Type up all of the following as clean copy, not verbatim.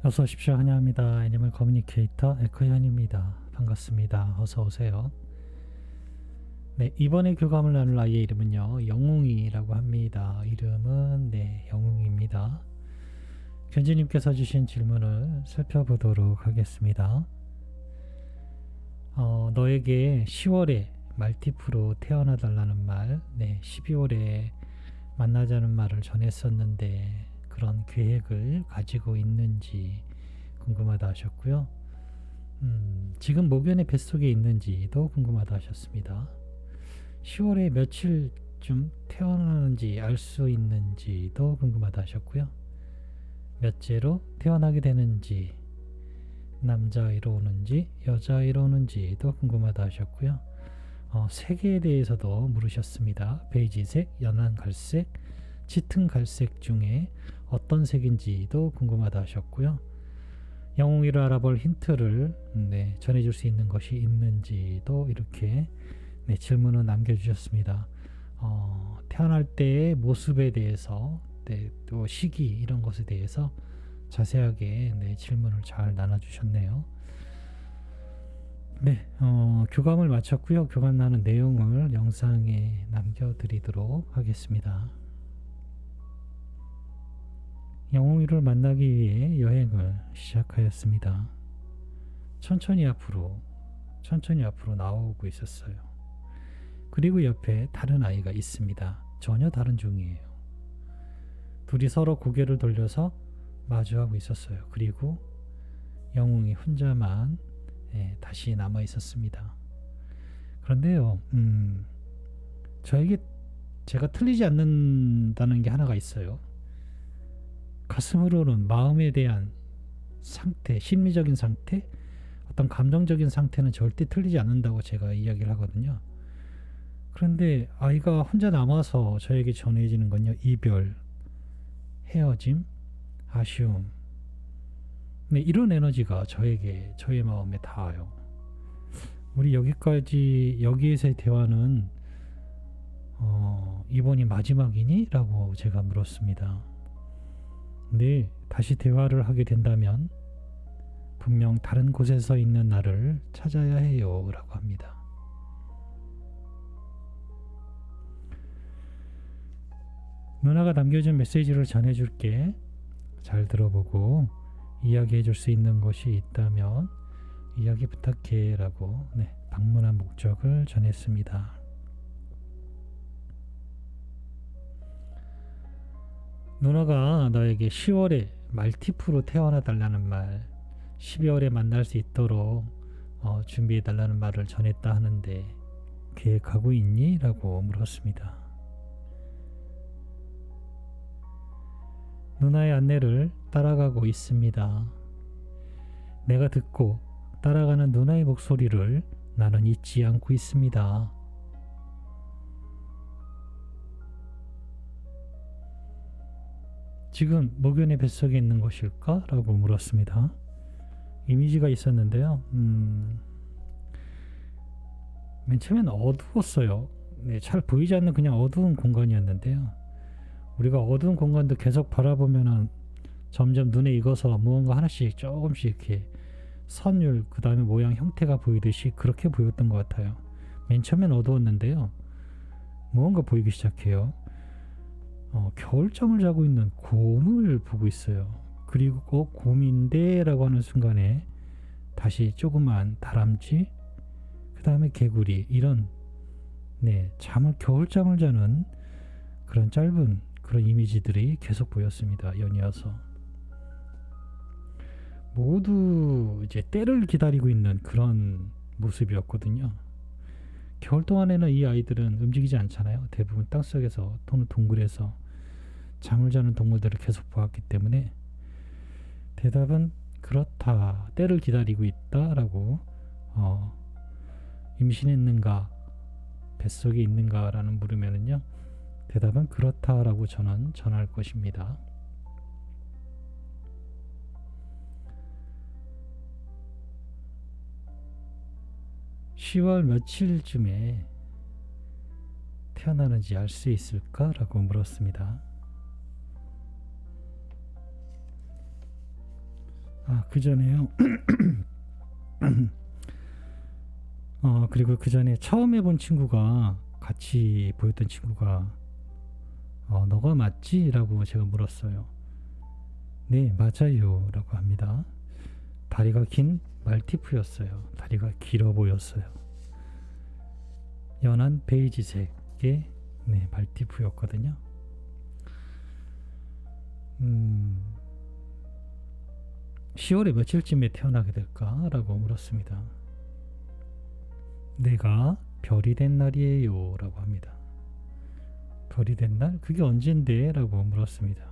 어서 오십시오. 환영합니다. 애니멀 커뮤니케이터 에크현입니다. 반갑습니다. 어서 오세요. 네, 이번에 교감을 나눌 아이의 이름은요, 영웅이라고 합니다. 이름은 영웅입니다. 견지님께서 주신 질문을 살펴보도록 하겠습니다. 너에게 10월에 말티프로 태어나달라는 말, 12월에 만나자는 말을 전했었는데 그런 계획을 가지고 있는지 궁금하다 하셨고요. 지금 목연의 뱃속에 있는지도 궁금하다 하셨습니다. 10월에 며칠쯤 태어나는지 알 수 있는지도 궁금하다 하셨고요. 몇째로 태어나게 되는지, 남자아이로 오는지 여자아이로 오는지도 궁금하다 하셨고요. 색에 대해서도 물으셨습니다. 베이지색, 연한 갈색, 짙은 갈색 중에 어떤 색인지도 궁금하다 하셨고요. 영웅이를 알아볼 힌트를 전해줄 수 있는 것이 있는지도 이렇게 질문을 남겨주셨습니다. 태어날 때의 모습에 대해서, 또 시기 이런 것에 대해서 자세하게 질문을 잘 나눠주셨네요. 교감을 마쳤고요. 교감 나눈 내용을 영상에 남겨드리도록 하겠습니다. 영웅이를 만나기 위해 여행을 시작하였습니다. 천천히 앞으로 나오고 있었어요. 그리고 옆에 다른 아이가 있습니다. 전혀 다른 종이에요. 둘이 서로 고개를 돌려서 마주하고 있었어요. 그리고 영웅이 혼자만 다시 남아 있었습니다. 그런데요, 저에게 제가 틀리지 않는다는 게 하나가 있어요. 가슴으로는 마음에 대한 상태, 심리적인 상태, 어떤 감정적인 상태는 절대 틀리지 않는다고 제가 이야기를 하거든요. 그런데 아이가 혼자 남아서 저에게 전해지는 건요, 이별, 헤어짐, 아쉬움. 이런 에너지가 저의 마음에 닿아요. 우리 여기에서의 대화는 이번이 마지막이니? 라고 제가 물었습니다. 다시 대화를 하게 된다면 분명 다른 곳에서 있는 나를 찾아야 해요. 라고 합니다. 누나가 남겨준 메시지를 전해줄게. 잘 들어보고 이야기해 줄 수 있는 것이 있다면 이야기 부탁해. 라고 방문한 목적을 전했습니다. 누나가 너에게 10월에 말티프로 태어나 달라는 말, 12월에 만날 수 있도록 준비해 달라는 말을 전했다 하는데 계획하고 있니? 라고 물었습니다. 누나의 안내를 따라가고 있습니다. 내가 듣고 따라가는 누나의 목소리를 나는 잊지 않고 있습니다. 지금 목연의 뱃속에 있는 것일까? 라고 물었습니다. 이미지가 있었는데요. 맨 처음엔 어두웠어요. 잘 보이지 않는 그냥 어두운 공간이었는데요. 우리가 어두운 공간도 계속 바라보면은 점점 눈에 익어서 무언가 하나씩 조금씩 이렇게 선율, 그 다음에 모양, 형태가 보이듯이 그렇게 보였던 것 같아요. 맨 처음엔 어두웠는데요. 무언가 보이기 시작해요. 겨울잠을 자고 있는 곰을 보고 있어요. 그리고 곰인데 라고 하는 순간에 다시 조그만 다람쥐, 그 다음에 개구리, 이런 겨울잠을 자는 그런 짧은 그런 이미지들이 계속 보였습니다. 연이어서 모두 이제 때를 기다리고 있는 그런 모습이었거든요. 겨울 동안에는 이 아이들은 움직이지 않잖아요. 대부분 땅속에서 또는 동굴에서 잠을 자는 동물들을 계속 보았기 때문에 대답은 그렇다, 때를 기다리고 있다라고 임신했는가, 뱃속에 있는가 라는 물으면은요, 대답은 그렇다라고 저는 전할 것입니다. (10월) 며칠쯤에 태어나는지 알 수 있을까? 라고 물었습니다. 그 전에요. 그리고 그 전에 처음 해본 친구가, 같이 보였던 친구가 너가 맞지? 라고 제가 물었어요. 네, 맞아요. 라고 합니다. 다리가 긴 말티푸였어요. 다리가 길어 보였어요. 연한 베이지색의 말티푸였거든요. 10월에 며칠쯤에 태어나게 될까? 라고 물었습니다. 내가 별이 된 날이에요. 라고 합니다. 별이 된 날? 그게 언젠데? 라고 물었습니다.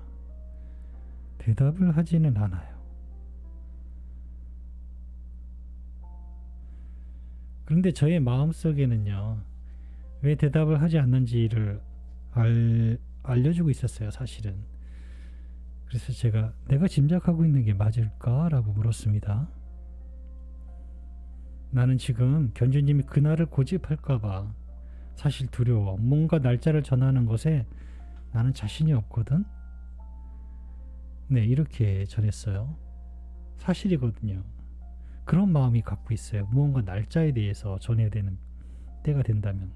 대답을 하지는 않아요. 그런데 저의 마음속에는요, 왜 대답을 하지 않는지를 알려주고 있었어요, 사실은. 그래서 제가 내가 짐작하고 있는 게 맞을까? 라고 물었습니다. 나는 지금 견주님이 그날을 고집할까봐 사실 두려워. 뭔가 날짜를 전하는 것에 나는 자신이 없거든. 네, 이렇게 전했어요. 사실이거든요. 그런 마음이 갖고 있어요. 무언가 날짜에 대해서 전해야 되는 때가 된다면.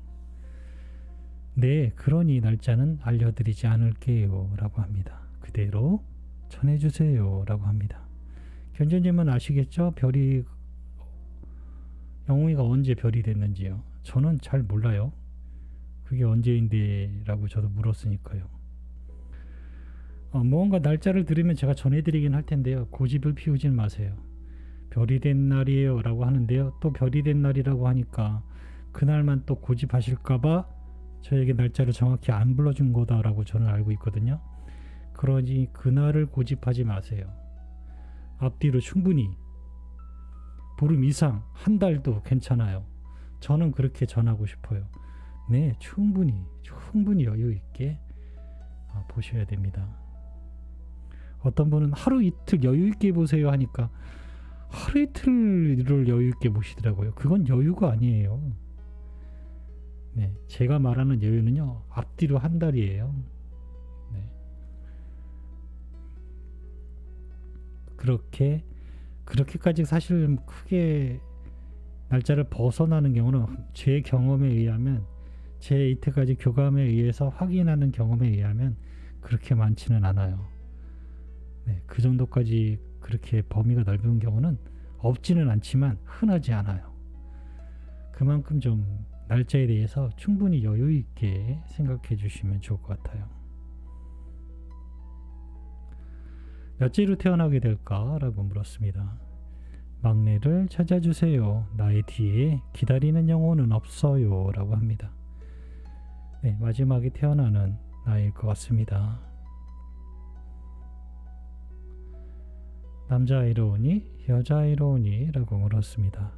네, 그러니 날짜는 알려드리지 않을게요. 라고 합니다. 그대로 전해주세요. 라고 합니다. 견주님은 아시겠죠? 별이, 영웅이가 언제 별이 됐는지요. 저는 잘 몰라요. 그게 언제인데 라고 저도 물었으니까요. 무언가 날짜를 들으면 제가 전해드리긴 할 텐데요. 고집을 피우진 마세요. 별이 된 날이에요 라고 하는데요. 또 별이 된 날이라고 하니까 그날만 또 고집하실까봐 저에게 날짜를 정확히 안 불러준 거다라고 저는 알고 있거든요. 그러니 그날을 고집하지 마세요. 앞뒤로 충분히 보름 이상, 한 달도 괜찮아요. 저는 그렇게 전하고 싶어요. 네, 충분히 여유 있게 보셔야 됩니다. 어떤 분은 하루 이틀 여유 있게 보세요 하니까 하루 이틀을 여유 있게 보시더라고요. 그건 여유가 아니에요. 네, 제가 말하는 여유는요, 앞뒤로 한 달이에요. 네. 그렇게까지 사실 크게 날짜를 벗어나는 경우는 제 경험에 의하면, 제 이때까지 교감에 의해서 확인하는 경험에 의하면 그렇게 많지는 않아요. 네, 그 정도까지 그렇게 범위가 넓은 경우는 없지는 않지만 흔하지 않아요. 그만큼 좀 날짜에 대해서 충분히 여유 있게 생각해 주시면 좋을 것 같아요. 몇째로 태어나게 될까? 라고 물었습니다. 막내를 찾아주세요. 나의 뒤에 기다리는 영혼은 없어요. 라고 합니다. 네, 마지막에 태어나는 나일 것 같습니다. 남자아이로 오니 여자아이로 오니? 라고 물었습니다.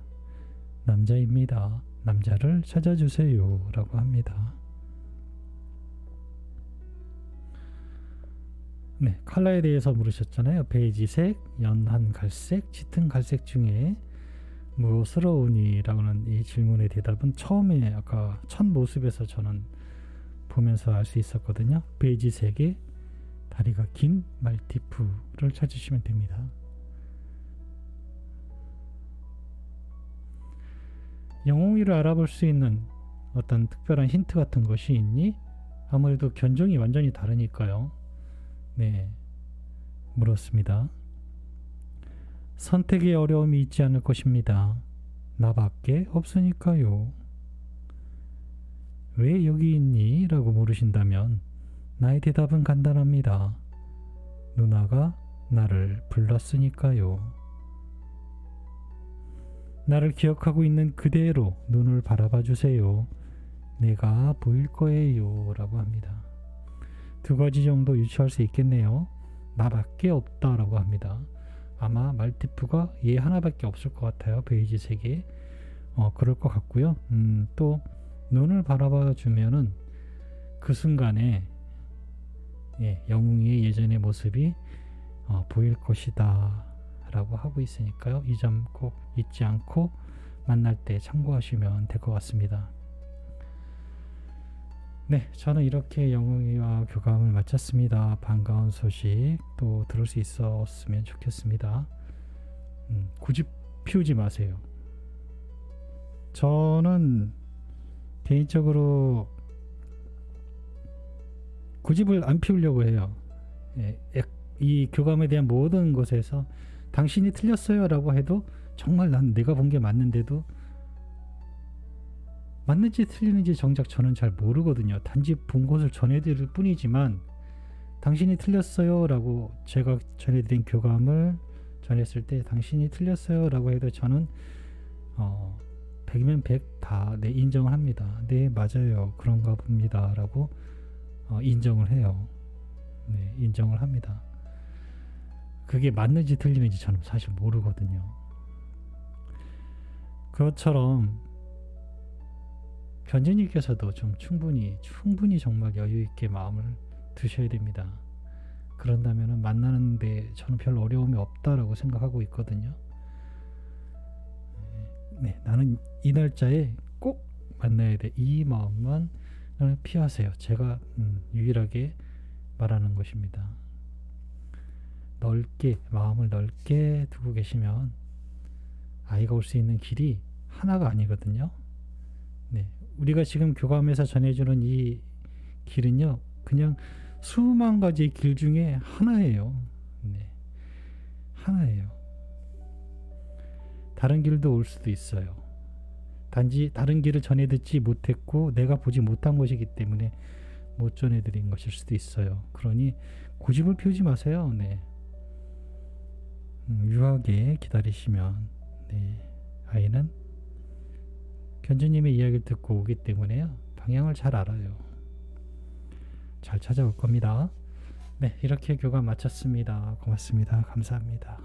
남자입니다. 남자를 찾아주세요. 라고 합니다. 네, 컬러에 대해서 물으셨잖아요. 베이지색, 연한 갈색, 짙은 갈색 중에 무엇으로 오니? 라는 이 질문의 대답은 처음에 아까 첫 모습에서 저는 보면서 알 수 있었거든요. 베이지색의 다리가 긴 말티푸를 찾으시면 됩니다. 영웅이를 알아볼 수 있는 어떤 특별한 힌트 같은 것이 있니? 아무래도 견종이 완전히 다르니까요. 네, 물었습니다. 선택의 어려움이 있지 않을 것입니다. 나밖에 없으니까요. 왜 여기 있니? 라고 물으신다면 나의 대답은 간단합니다. 누나가 나를 불렀으니까요. 나를 기억하고 있는 그대로 눈을 바라봐 주세요. 내가 보일 거예요. 라고 합니다. 두 가지 정도 유추할 수 있겠네요. 나밖에 없다 라고 합니다. 아마 말티푸가 얘 하나밖에 없을 것 같아요. 베이지색에. 그럴 것 같고요. 또 눈을 바라봐 주면은 그 순간에 영웅의 예전의 모습이 보일 것이다 라고 하고 있으니까요. 이 점 꼭 잊지 않고 만날 때 참고하시면 될 것 같습니다. 네, 저는 이렇게 영웅이와 교감을 마쳤습니다. 반가운 소식 또 들을 수 있었으면 좋겠습니다. 고집 피우지 마세요. 저는 개인적으로 고집을 안 피우려고 해요. 예, 이 교감에 대한 모든 것에서 당신이 틀렸어요 라고 해도 정말 난 내가 본 게 맞는데도 맞는지 틀리는지 정작 저는 잘 모르거든요. 단지 본 것을 전해드릴 뿐이지만 당신이 틀렸어요 라고 제가 전해드린 교감을 전했을 때 당신이 틀렸어요 라고 해도 저는 100이면 100 다 인정을 합니다. 네 맞아요 그런가 봅니다 라고 인정을 해요. 네, 인정을 합니다. 그게 맞는지 틀리는지 저는 사실 모르거든요. 그것처럼 견주님께서도 좀 충분히 정말 여유 있게 마음을 두셔야 됩니다. 그런다면 만나는데 저는 별 어려움이 없다라고 생각하고 있거든요. 네, 나는 이 날짜에 꼭 만나야 돼. 이 마음만 피하세요. 제가 유일하게 말하는 것입니다. 넓게 마음을 넓게 두고 계시면 아이가 올 수 있는 길이 하나가 아니거든요. 네, 우리가 지금 교감에서 전해주는 이 길은요, 그냥 수만 가지 길 중에 하나예요. 네, 하나예요. 다른 길도 올 수도 있어요. 단지 다른 길을 전해 듣지 못했고 내가 보지 못한 것이기 때문에 못 전해드린 것일 수도 있어요. 그러니 고집을 피우지 마세요. 네. 유하게 기다리시면 아이는 견주님의 이야기를 듣고 오기 때문에요. 방향을 잘 알아요. 잘 찾아올 겁니다. 네, 이렇게 교감 마쳤습니다. 고맙습니다. 감사합니다.